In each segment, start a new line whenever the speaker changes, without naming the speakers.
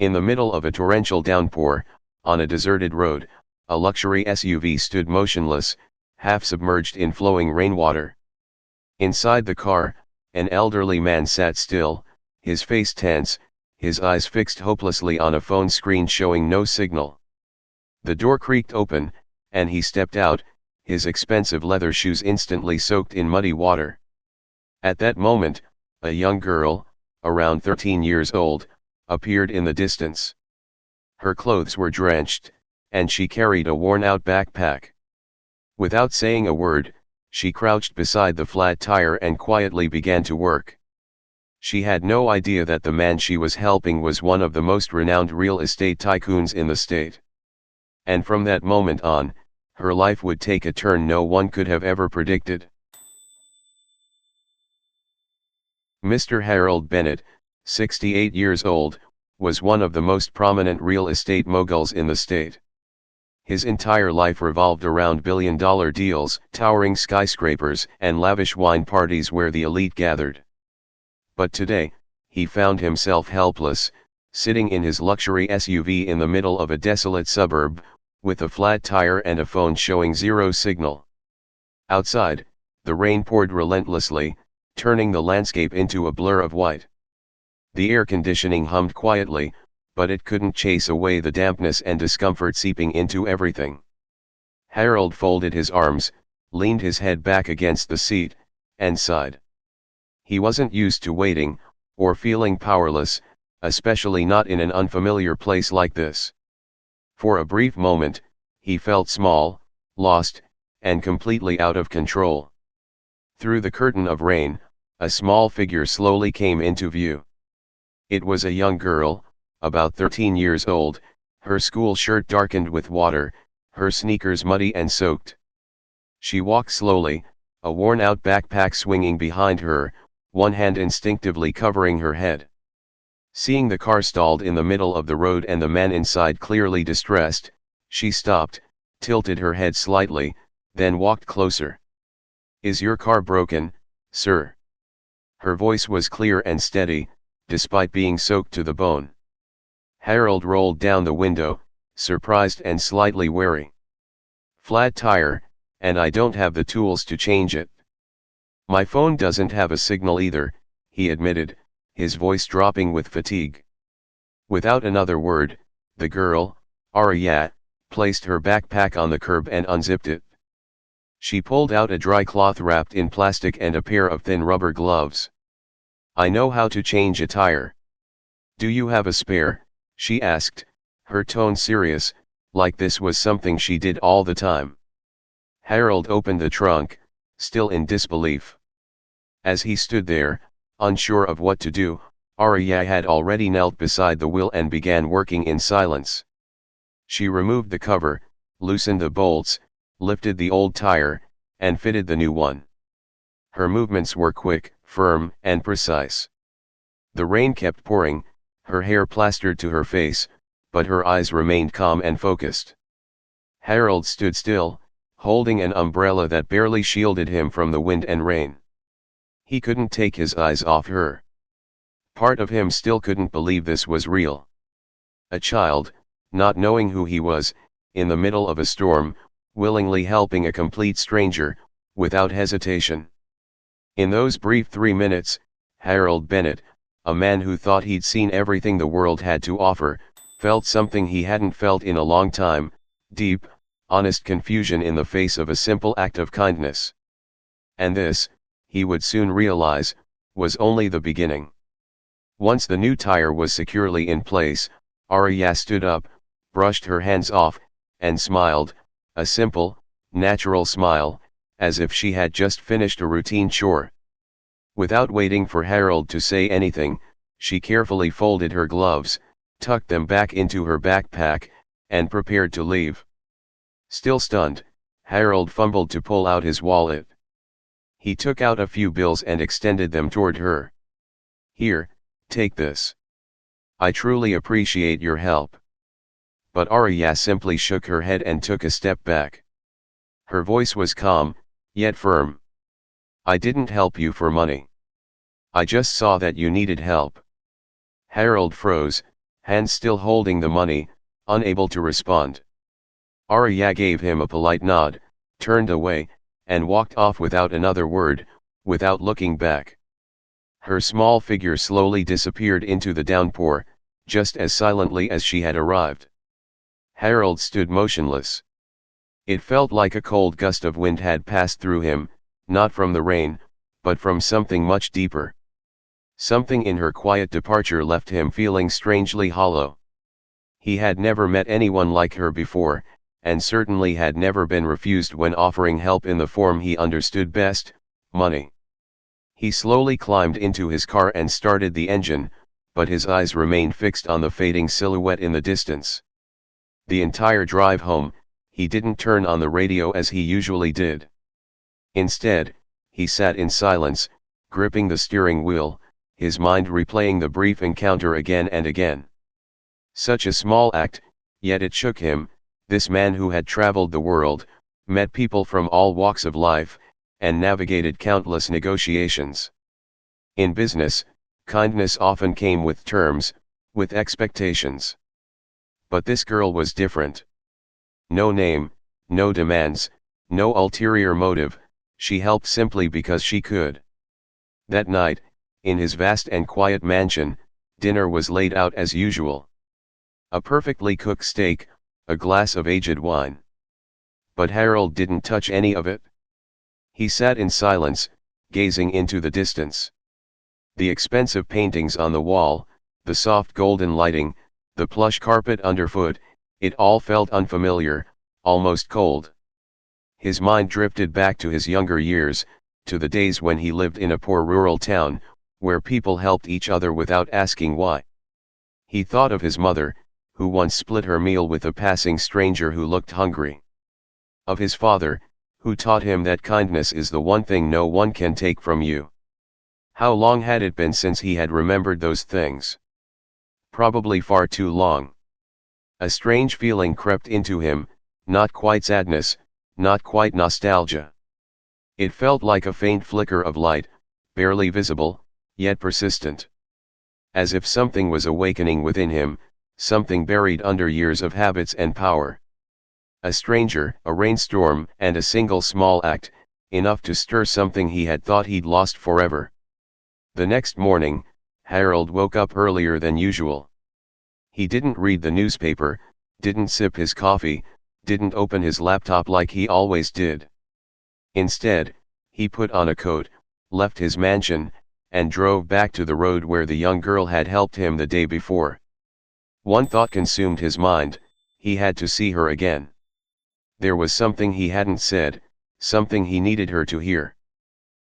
In the middle of a torrential downpour, on a deserted road, a luxury SUV stood motionless, half submerged in flowing rainwater. Inside the car, an elderly man sat still, his face tense, his eyes fixed hopelessly on a phone screen showing no signal. The door creaked open, and he stepped out, his expensive leather shoes instantly soaked in muddy water. At that moment, a young girl, around 13 years old, appeared in the distance. Her clothes were drenched, and she carried a worn-out backpack. Without saying a word, she crouched beside the flat tire and quietly began to work. She had no idea that the man she was helping was one of the most renowned real estate tycoons in the state. And from that moment on, her life would take a turn no one could have ever predicted. Mr. Harold Bennett, 68 years old, was one of the most prominent real estate moguls in the state. His entire life revolved around billion-dollar deals, towering skyscrapers, and lavish wine parties where the elite gathered. But today, he found himself helpless, sitting in his luxury SUV in the middle of a desolate suburb, with a flat tire and a phone showing zero signal. Outside, the rain poured relentlessly, turning the landscape into a blur of white. The air conditioning hummed quietly, but it couldn't chase away the dampness and discomfort seeping into everything. Harold folded his arms, leaned his head back against the seat, and sighed. He wasn't used to waiting, or feeling powerless, especially not in an unfamiliar place like this. For a brief moment, he felt small, lost, and completely out of control. Through the curtain of rain, a small figure slowly came into view. It was a young girl, about 13 years old, her school shirt darkened with water, her sneakers muddy and soaked. She walked slowly, a worn-out backpack swinging behind her, one hand instinctively covering her head. Seeing the car stalled in the middle of the road and the man inside clearly distressed, she stopped, tilted her head slightly, then walked closer. "Is your car broken, sir?" Her voice was clear and steady, despite being soaked to the bone. Harold rolled down the window, surprised and slightly wary. "Flat tire, and I don't have the tools to change it." "My phone doesn't have a signal either," he admitted, his voice dropping with fatigue. Without another word, the girl, Arya, placed her backpack on the curb and unzipped it. She pulled out a dry cloth wrapped in plastic and a pair of thin rubber gloves. "I know how to change a tire. Do you have a spare?" she asked, her tone serious, like this was something she did all the time. Harold opened the trunk, still in disbelief. As he stood there, unsure of what to do, Arya had already knelt beside the wheel and began working in silence. She removed the cover, loosened the bolts, lifted the old tire, and fitted the new one. Her movements were quick, firm, and precise. The rain kept pouring, her hair plastered to her face, but her eyes remained calm and focused. Harold stood still, holding an umbrella that barely shielded him from the wind and rain. He couldn't take his eyes off her. Part of him still couldn't believe this was real. A child, not knowing who he was, in the middle of a storm, willingly helping a complete stranger, without hesitation. In those brief 3 minutes, Harold Bennett, a man who thought he'd seen everything the world had to offer, felt something he hadn't felt in a long time, deep, honest confusion in the face of a simple act of kindness. And this, he would soon realize, was only the beginning. Once the new tire was securely in place, Arya stood up, brushed her hands off, and smiled, a simple, natural smile, as if she had just finished a routine chore. Without waiting for Harold to say anything, she carefully folded her gloves, tucked them back into her backpack, and prepared to leave. Still stunned, Harold fumbled to pull out his wallet. He took out a few bills and extended them toward her. "Here, take this. I truly appreciate your help." But Arya simply shook her head and took a step back. Her voice was calm, yet firm. "I didn't help you for money. I just saw that you needed help." Harold froze, hands still holding the money, unable to respond. Arya gave him a polite nod, turned away, and walked off without another word, without looking back. Her small figure slowly disappeared into the downpour, just as silently as she had arrived. Harold stood motionless. It felt like a cold gust of wind had passed through him, not from the rain, but from something much deeper. Something in her quiet departure left him feeling strangely hollow. He had never met anyone like her before, and certainly had never been refused when offering help in the form he understood best, money. He slowly climbed into his car and started the engine, but his eyes remained fixed on the fading silhouette in the distance. The entire drive home, he didn't turn on the radio as he usually did. Instead, he sat in silence, gripping the steering wheel, his mind replaying the brief encounter again and again. Such a small act, yet it shook him, this man who had traveled the world, met people from all walks of life, and navigated countless negotiations. In business, kindness often came with terms, with expectations. But this girl was different. No name, no demands, no ulterior motive, she helped simply because she could. That night, in his vast and quiet mansion, dinner was laid out as usual. A perfectly cooked steak, a glass of aged wine. But Harold didn't touch any of it. He sat in silence, gazing into the distance. The expensive paintings on the wall, the soft golden lighting, the plush carpet underfoot, it all felt unfamiliar, almost cold. His mind drifted back to his younger years, to the days when he lived in a poor rural town, where people helped each other without asking why. He thought of his mother, who once split her meal with a passing stranger who looked hungry. Of his father, who taught him that kindness is the one thing no one can take from you. How long had it been since he had remembered those things? Probably far too long. A strange feeling crept into him, not quite sadness, not quite nostalgia. It felt like a faint flicker of light, barely visible, yet persistent. As if something was awakening within him, something buried under years of habits and power. A stranger, a rainstorm, and a single small act, enough to stir something he had thought he'd lost forever. The next morning, Harold woke up earlier than usual. He didn't read the newspaper, didn't sip his coffee, didn't open his laptop like he always did. Instead, he put on a coat, left his mansion, and drove back to the road where the young girl had helped him the day before. One thought consumed his mind: he had to see her again. There was something he hadn't said, something he needed her to hear.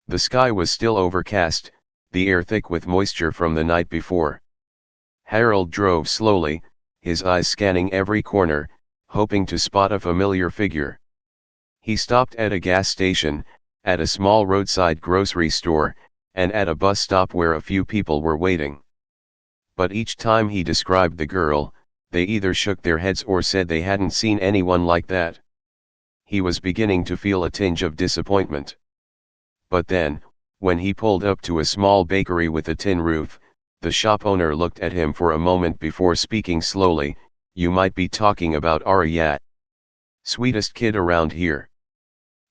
The sky was still overcast, the air thick with moisture from the night before. Harold drove slowly, his eyes scanning every corner, hoping to spot a familiar figure. He stopped at a gas station, at a small roadside grocery store, and at a bus stop where a few people were waiting. But each time he described the girl, they either shook their heads or said they hadn't seen anyone like that. He was beginning to feel a tinge of disappointment. But then, when he pulled up to a small bakery with a tin roof, the shop owner looked at him for a moment before speaking slowly. "You might be talking about Arya. Sweetest kid around here.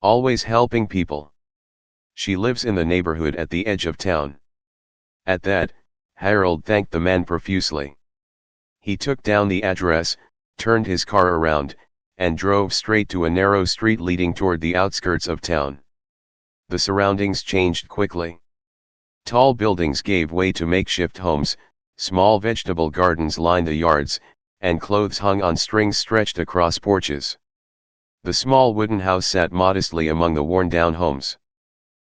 Always helping people. She lives in the neighborhood at the edge of town." At that, Harold thanked the man profusely. He took down the address, turned his car around, and drove straight to a narrow street leading toward the outskirts of town. The surroundings changed quickly. Tall buildings gave way to makeshift homes, small vegetable gardens lined the yards, and clothes hung on strings stretched across porches. The small wooden house sat modestly among the worn-down homes.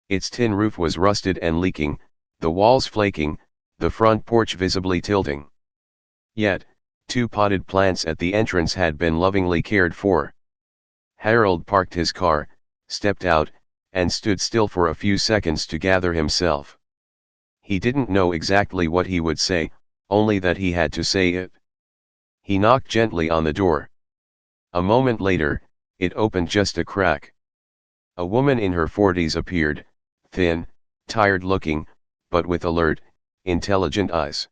Its tin roof was rusted and leaking, the walls flaking, the front porch visibly tilting. Yet, two potted plants at the entrance had been lovingly cared for. Harold parked his car, stepped out, and stood still for a few seconds to gather himself. He didn't know exactly what he would say, only that he had to say it. He knocked gently on the door. A moment later, it opened just a crack. A woman in her 40s appeared, thin, tired-looking, but with alert, intelligent eyes.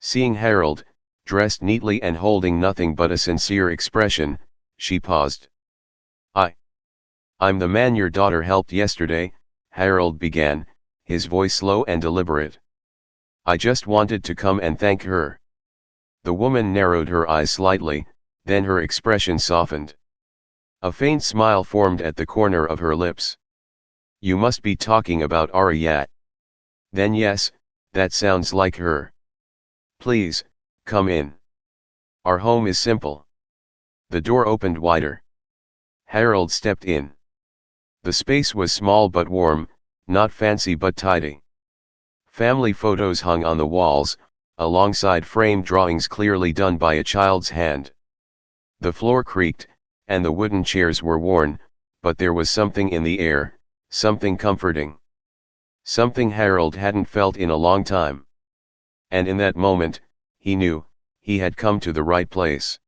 Seeing Harold, dressed neatly and holding nothing but a sincere expression. She paused. I. I'm the man your daughter helped yesterday, Harold began, his voice slow and deliberate. I just wanted to come and thank her. The woman narrowed her eyes slightly, then her expression softened. A faint smile formed at the corner of her lips. You must be talking about Arya. Then yes, that sounds like her. Please, come in. Our home is simple. The door opened wider. Harold stepped in. The space was small but warm, not fancy but tidy. Family photos hung on the walls, alongside framed drawings clearly done by a child's hand. The floor creaked, and the wooden chairs were worn, but there was something in the air, something comforting. Something Harold hadn't felt in a long time. And in that moment, he knew, he had come to the right place.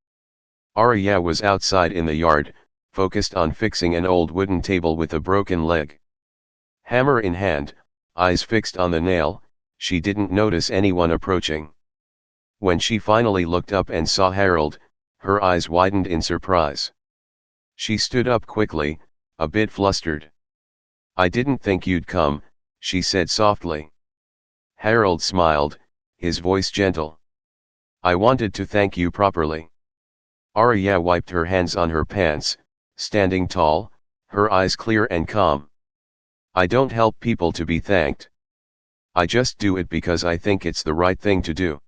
Arya was outside in the yard, focused on fixing an old wooden table with a broken leg. Hammer in hand, eyes fixed on the nail, she didn't notice anyone approaching. When she finally looked up and saw Harold, her eyes widened in surprise. She stood up quickly, a bit flustered. I didn't think you'd come, she said softly. Harold smiled, his voice gentle. I wanted to thank you properly. Arya wiped her hands on her pants, standing tall, her eyes clear and calm. I don't help people to be thanked. I just do it because I think it's the right thing to do.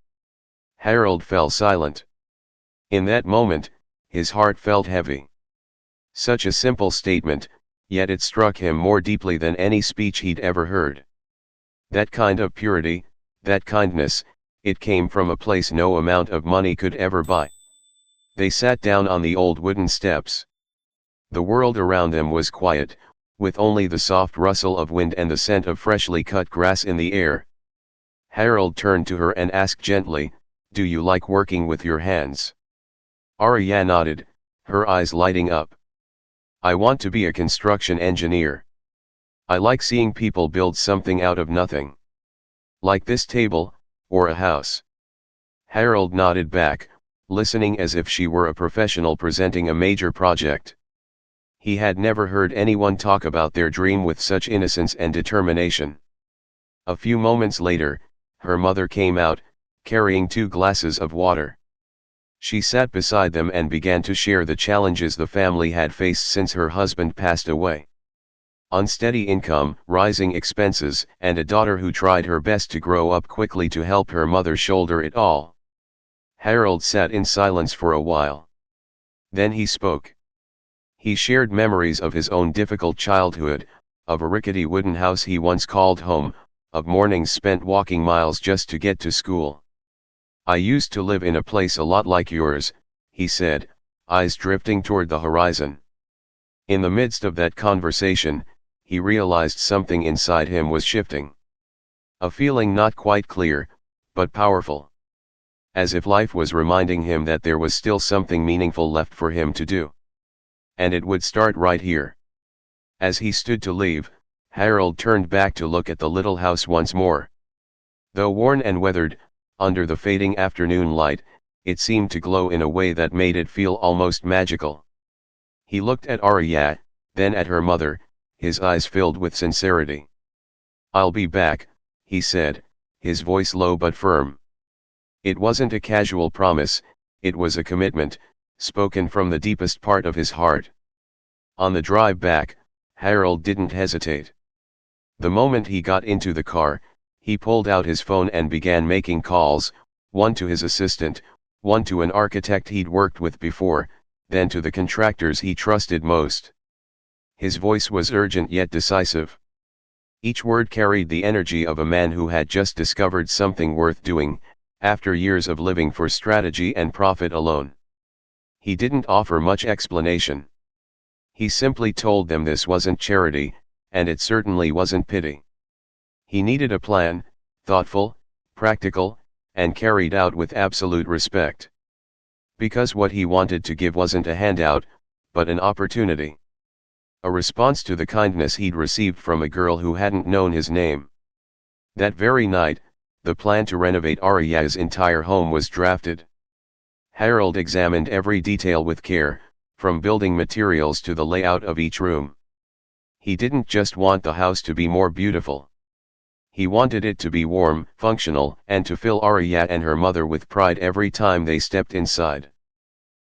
Harold fell silent. In that moment, his heart felt heavy. Such a simple statement, yet it struck him more deeply than any speech he'd ever heard. That kind of purity, that kindness, it came from a place no amount of money could ever buy. They sat down on the old wooden steps. The world around them was quiet, with only the soft rustle of wind and the scent of freshly cut grass in the air. Harold turned to her and asked gently, Do you like working with your hands? Arya nodded, her eyes lighting up. I want to be a construction engineer. I like seeing people build something out of nothing. Like this table, or a house. Harold nodded back, listening as if she were a professional presenting a major project. He had never heard anyone talk about their dream with such innocence and determination. A few moments later, her mother came out, carrying 2 glasses of water. She sat beside them and began to share the challenges the family had faced since her husband passed away. Unsteady income, rising expenses, and a daughter who tried her best to grow up quickly to help her mother shoulder it all. Harold sat in silence for a while. Then he spoke. He shared memories of his own difficult childhood, of a rickety wooden house he once called home, of mornings spent walking miles just to get to school. I used to live in a place a lot like yours, he said, eyes drifting toward the horizon. In the midst of that conversation, he realized something inside him was shifting. A feeling not quite clear, but powerful. As if life was reminding him that there was still something meaningful left for him to do. And it would start right here. As he stood to leave, Harold turned back to look at the little house once more. Though worn and weathered, under the fading afternoon light, it seemed to glow in a way that made it feel almost magical. He looked at Arya, then at her mother, his eyes filled with sincerity. I'll be back, he said, his voice low but firm. It wasn't a casual promise, it was a commitment, spoken from the deepest part of his heart. On the drive back, Harold didn't hesitate. The moment he got into the car, he pulled out his phone and began making calls, one to his assistant, one to an architect he'd worked with before, then to the contractors he trusted most. His voice was urgent yet decisive. Each word carried the energy of a man who had just discovered something worth doing, after years of living for strategy and profit alone. He didn't offer much explanation. He simply told them this wasn't charity, and it certainly wasn't pity. He needed a plan, thoughtful, practical, and carried out with absolute respect. Because what he wanted to give wasn't a handout, but an opportunity. A response to the kindness he'd received from a girl who hadn't known his name. That very night, the plan to renovate Arya's entire home was drafted. Harold examined every detail with care, from building materials to the layout of each room. He didn't just want the house to be more beautiful. He wanted it to be warm, functional, and to fill Arya and her mother with pride every time they stepped inside.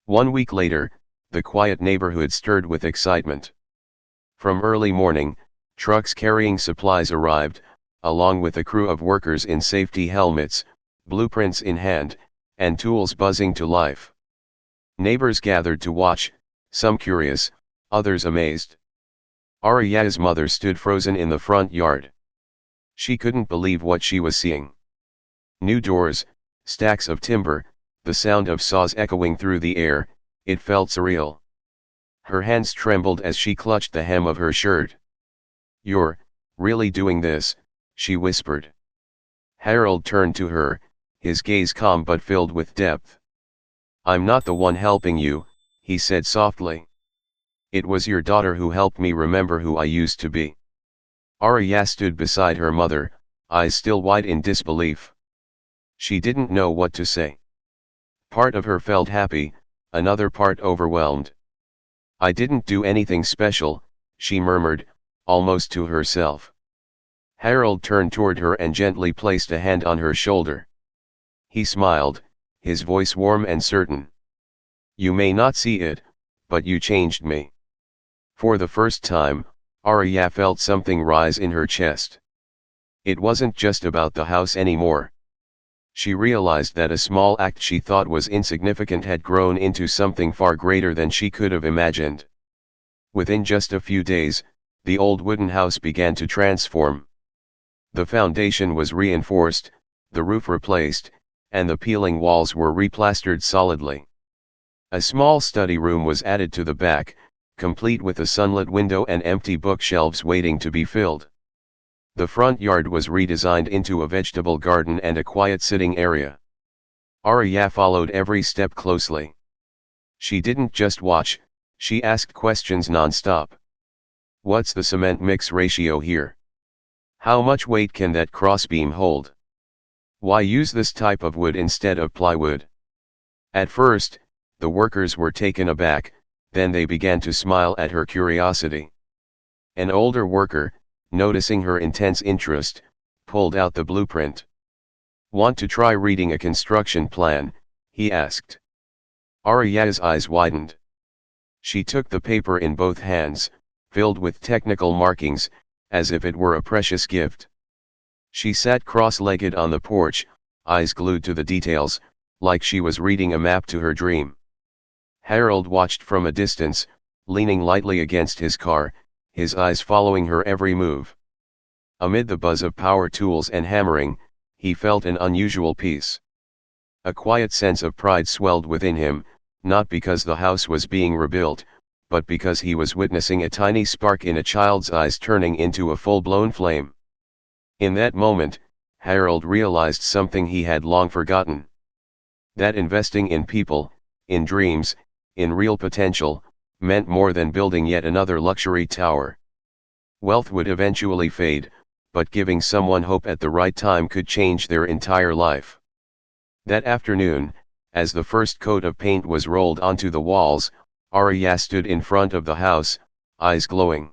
1 week later, the quiet neighborhood stirred with excitement. From early morning, trucks carrying supplies arrived, along with a crew of workers in safety helmets, blueprints in hand, and tools buzzing to life. Neighbors gathered to watch, some curious, others amazed. Arya's mother stood frozen in the front yard. She couldn't believe what she was seeing. New doors, stacks of timber, the sound of saws echoing through the air, it felt surreal. Her hands trembled as she clutched the hem of her shirt. "You're really doing this?" she whispered. Harold turned to her, his gaze calm but filled with depth. "I'm not the one helping you," he said softly. "It was your daughter who helped me remember who I used to be." Arya stood beside her mother, eyes still wide in disbelief. She didn't know what to say. Part of her felt happy, another part overwhelmed. "I didn't do anything special," she murmured, almost to herself. Harold turned toward her and gently placed a hand on her shoulder. He smiled, his voice warm and certain. "You may not see it, but you changed me." For the first time, Arya felt something rise in her chest. It wasn't just about the house anymore. She realized that a small act she thought was insignificant had grown into something far greater than she could have imagined. Within just a few days, the old wooden house began to transform. The foundation was reinforced, the roof replaced, and the peeling walls were replastered solidly. A small study room was added to the back, complete with a sunlit window and empty bookshelves waiting to be filled. The front yard was redesigned into a vegetable garden and a quiet sitting area. Arya followed every step closely. She didn't just watch, she asked questions non-stop. "What's the cement mix ratio here? How much weight can that crossbeam hold? Why use this type of wood instead of plywood?" At first, the workers were taken aback, then they began to smile at her curiosity. An older worker, noticing her intense interest, pulled out the blueprint. "Want to try reading a construction plan?" he asked. Arya's eyes widened. She took the paper in both hands, filled with technical markings, as if it were a precious gift. She sat cross-legged on the porch, eyes glued to the details, like she was reading a map to her dream. Harold watched from a distance, leaning lightly against his car, his eyes following her every move. Amid the buzz of power tools and hammering, he felt an unusual peace. A quiet sense of pride swelled within him, not because the house was being rebuilt, but because he was witnessing a tiny spark in a child's eyes turning into a full-blown flame. In that moment, Harold realized something he had long forgotten. That investing in people, in dreams, in real potential, meant more than building yet another luxury tower. Wealth would eventually fade, but giving someone hope at the right time could change their entire life. That afternoon, as the first coat of paint was rolled onto the walls, Arya stood in front of the house, eyes glowing.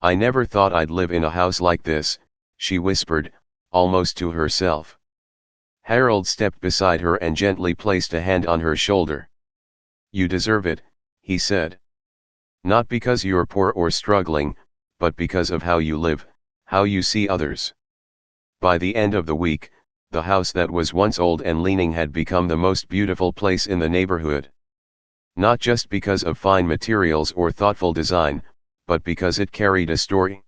"I never thought I'd live in a house like this," she whispered, almost to herself. Harold stepped beside her and gently placed a hand on her shoulder. "You deserve it," he said. "Not because you're poor or struggling, but because of how you live, how you see others." By the end of the week, the house that was once old and leaning had become the most beautiful place in the neighborhood. Not just because of fine materials or thoughtful design, but because it carried a story.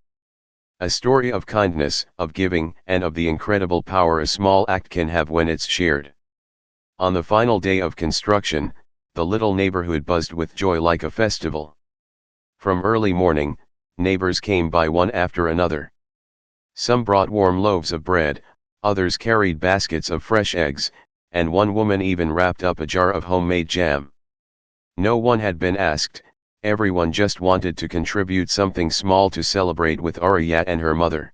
A story of kindness, of giving, and of the incredible power a small act can have when it's shared. On the final day of construction, the little neighborhood buzzed with joy like a festival. From early morning, neighbors came by one after another. Some brought warm loaves of bread, others carried baskets of fresh eggs, and one woman even wrapped up a jar of homemade jam. No one had been asked, everyone just wanted to contribute something small to celebrate with Arya and her mother.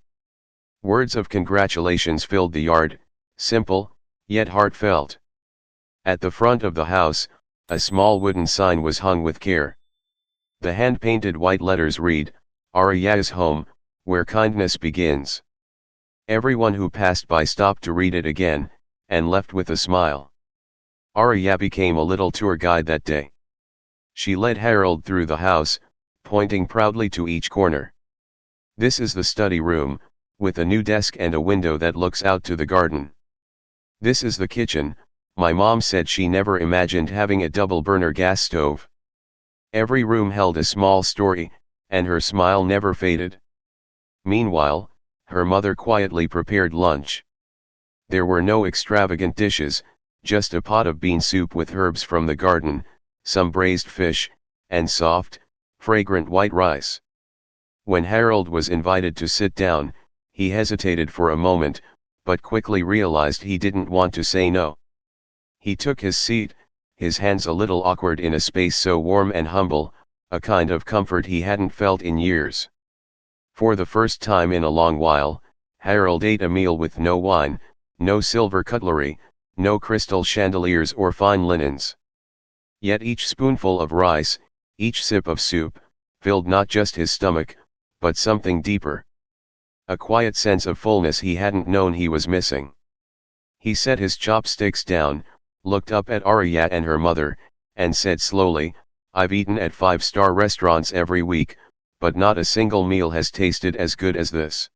Words of congratulations filled the yard, simple, yet heartfelt. At the front of the house, a small wooden sign was hung with care. The hand-painted white letters read, "Arya's home, where kindness begins." Everyone who passed by stopped to read it again, and left with a smile. Arya became a little tour guide that day. She led Harold through the house, pointing proudly to each corner. "This is the study room, with a new desk and a window that looks out to the garden. This is the kitchen. My mom said she never imagined having a double-burner gas stove." Every room held a small story, and her smile never faded. Meanwhile, her mother quietly prepared lunch. There were no extravagant dishes, just a pot of bean soup with herbs from the garden, some braised fish, and soft, fragrant white rice. When Harold was invited to sit down, he hesitated for a moment, but quickly realized he didn't want to say no. He took his seat, his hands a little awkward in a space so warm and humble, a kind of comfort he hadn't felt in years. For the first time in a long while, Harold ate a meal with no wine, no silver cutlery, no crystal chandeliers or fine linens. Yet each spoonful of rice, each sip of soup, filled not just his stomach, but something deeper. A quiet sense of fullness he hadn't known he was missing. He set his chopsticks down, looked up at Arya and her mother, and said slowly, "I've eaten at five-star restaurants every week, but not a single meal has tasted as good as this."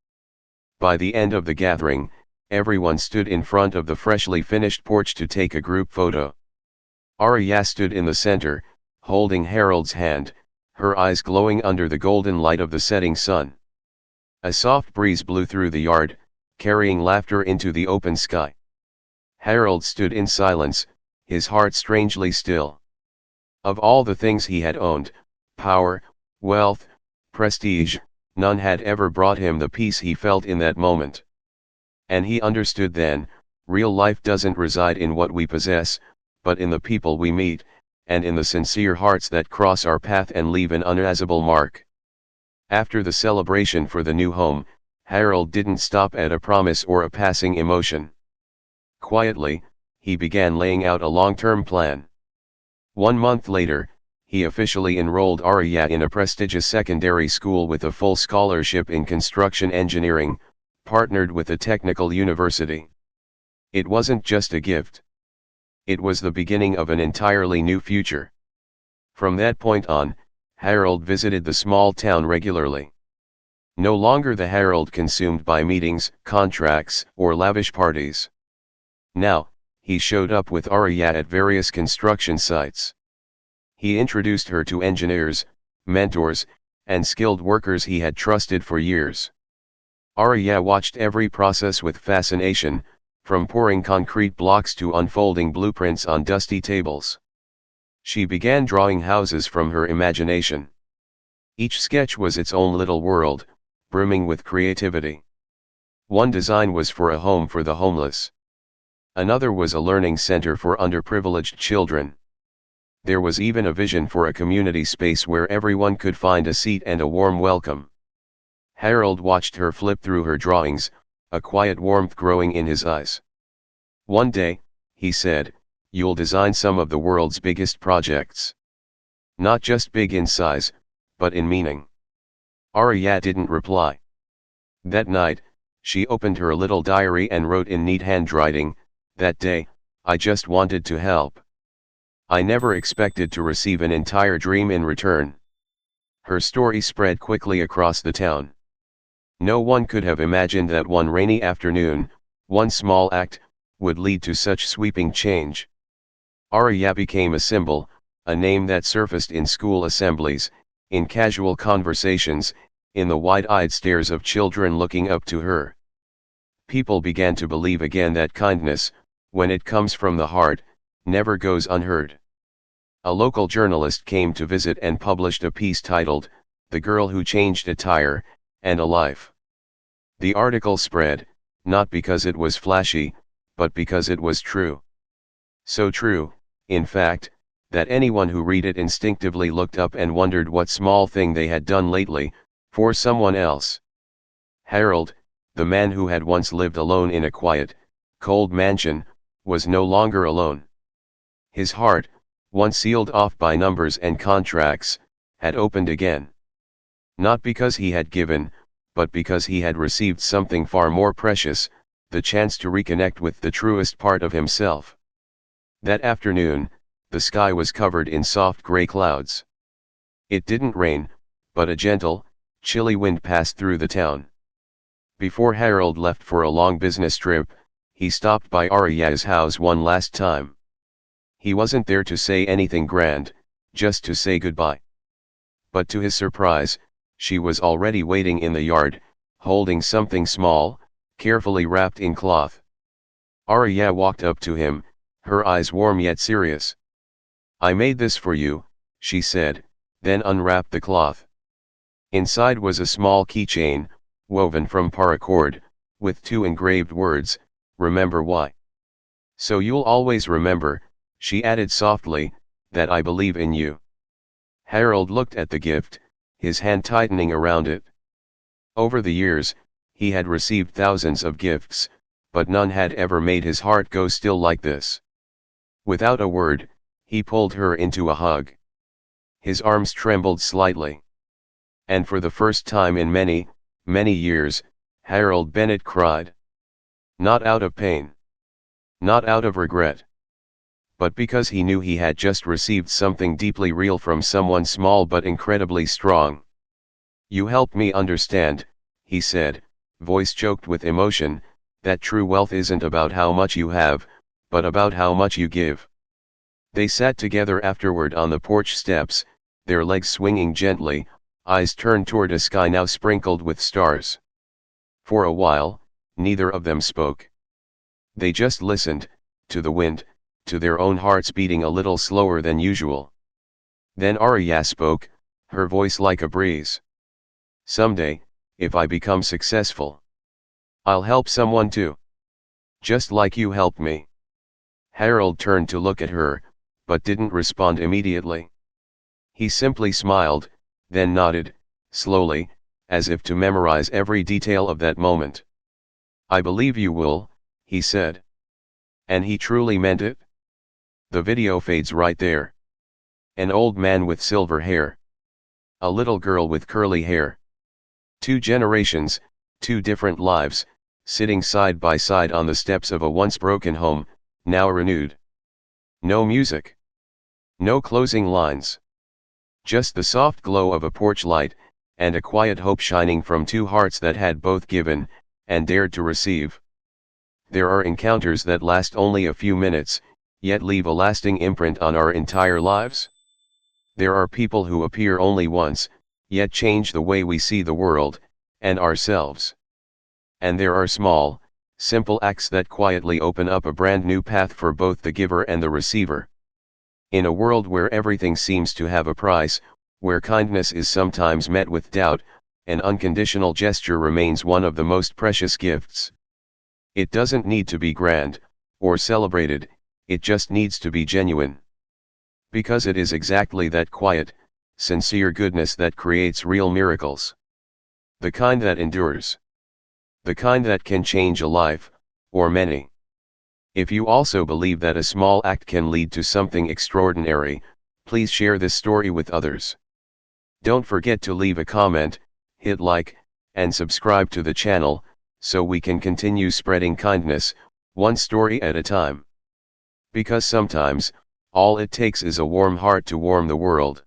By the end of the gathering, everyone stood in front of the freshly finished porch to take a group photo. Arya stood in the center, holding Harold's hand, her eyes glowing under the golden light of the setting sun. A soft breeze blew through the yard, carrying laughter into the open sky. Harold stood in silence, his heart strangely still. Of all the things he had owned, power, wealth, prestige, none had ever brought him the peace he felt in that moment. And he understood then, real life doesn't reside in what we possess, but in the people we meet, and in the sincere hearts that cross our path and leave an unerasable mark. After the celebration for the new home, Harold didn't stop at a promise or a passing emotion. Quietly, he began laying out a long-term plan. 1 month later, he officially enrolled Arya in a prestigious secondary school with a full scholarship in construction engineering, partnered with a technical university. It wasn't just a gift. It was the beginning of an entirely new future. From that point on, Harold visited the small town regularly. No longer the Harold consumed by meetings, contracts, or lavish parties. Now, he showed up with Arya at various construction sites. He introduced her to engineers, mentors, and skilled workers he had trusted for years. Arya watched every process with fascination, from pouring concrete blocks to unfolding blueprints on dusty tables. She began drawing houses from her imagination. Each sketch was its own little world, brimming with creativity. One design was for a home for the homeless. Another was a learning center for underprivileged children. There was even a vision for a community space where everyone could find a seat and a warm welcome. Harold watched her flip through her drawings, a quiet warmth growing in his eyes. "One day," he said, "you'll design some of the world's biggest projects. Not just big in size, but in meaning." Arya didn't reply. That night, she opened her little diary and wrote in neat handwriting, "That day, I just wanted to help. I never expected to receive an entire dream in return." Her story spread quickly across the town. No one could have imagined that one rainy afternoon, one small act, would lead to such sweeping change. Arya became a symbol, a name that surfaced in school assemblies, in casual conversations, in the wide-eyed stares of children looking up to her. People began to believe again that kindness, when it comes from the heart, never goes unheard. A local journalist came to visit and published a piece titled, "The Girl Who Changed a Tire, and a Life." The article spread, not because it was flashy, but because it was true. So true, in fact, that anyone who read it instinctively looked up and wondered what small thing they had done lately, for someone else. Harold, the man who had once lived alone in a quiet, cold mansion, was no longer alone. His heart, once sealed off by numbers and contracts, had opened again. Not because he had given, but because he had received something far more precious, the chance to reconnect with the truest part of himself. That afternoon, the sky was covered in soft gray clouds. It didn't rain, but a gentle, chilly wind passed through the town. Before Harold left for a long business trip, he stopped by Aria's house one last time. He wasn't there to say anything grand, just to say goodbye. But to his surprise, she was already waiting in the yard, holding something small, carefully wrapped in cloth. Aria walked up to him, her eyes warm yet serious. "I made this for you," she said, then unwrapped the cloth. Inside was a small keychain, woven from paracord, with 2 engraved words, "Remember why." "So you'll always remember," she added softly, "that I believe in you." Harold looked at the gift, his hand tightening around it. Over the years, he had received thousands of gifts, but none had ever made his heart go still like this. Without a word, he pulled her into a hug. His arms trembled slightly. And for the first time in many, many years, Harold Bennett cried. Not out of pain. Not out of regret. But because he knew he had just received something deeply real from someone small but incredibly strong. "You helped me understand," he said, voice choked with emotion, "that true wealth isn't about how much you have, but about how much you give." They sat together afterward on the porch steps, their legs swinging gently, eyes turned toward a sky now sprinkled with stars. For a while, neither of them spoke. They just listened, to the wind, to their own hearts beating a little slower than usual. Then Arya spoke, her voice like a breeze. "Someday, if I become successful, I'll help someone too. Just like you helped me." Harold turned to look at her, but didn't respond immediately. He simply smiled, then nodded, slowly, as if to memorize every detail of that moment. "I believe you will," he said. And he truly meant it. The video fades right there. An old man with silver hair. A little girl with curly hair. 2 generations, 2 different lives, sitting side by side on the steps of a once broken home, now renewed. No music. No closing lines. Just the soft glow of a porch light, and a quiet hope shining from 2 hearts that had both given, and dared to receive. There are encounters that last only a few minutes, yet leave a lasting imprint on our entire lives. There are people who appear only once, yet change the way we see the world, and ourselves. And there are small, simple acts that quietly open up a brand new path for both the giver and the receiver. In a world where everything seems to have a price, where kindness is sometimes met with doubt, an unconditional gesture remains one of the most precious gifts. It doesn't need to be grand, or celebrated, it just needs to be genuine. Because it is exactly that quiet, sincere goodness that creates real miracles. The kind that endures. The kind that can change a life, or many. If you also believe that a small act can lead to something extraordinary, please share this story with others. Don't forget to leave a comment, hit like, and subscribe to the channel, so we can continue spreading kindness, one story at a time. Because sometimes, all it takes is a warm heart to warm the world.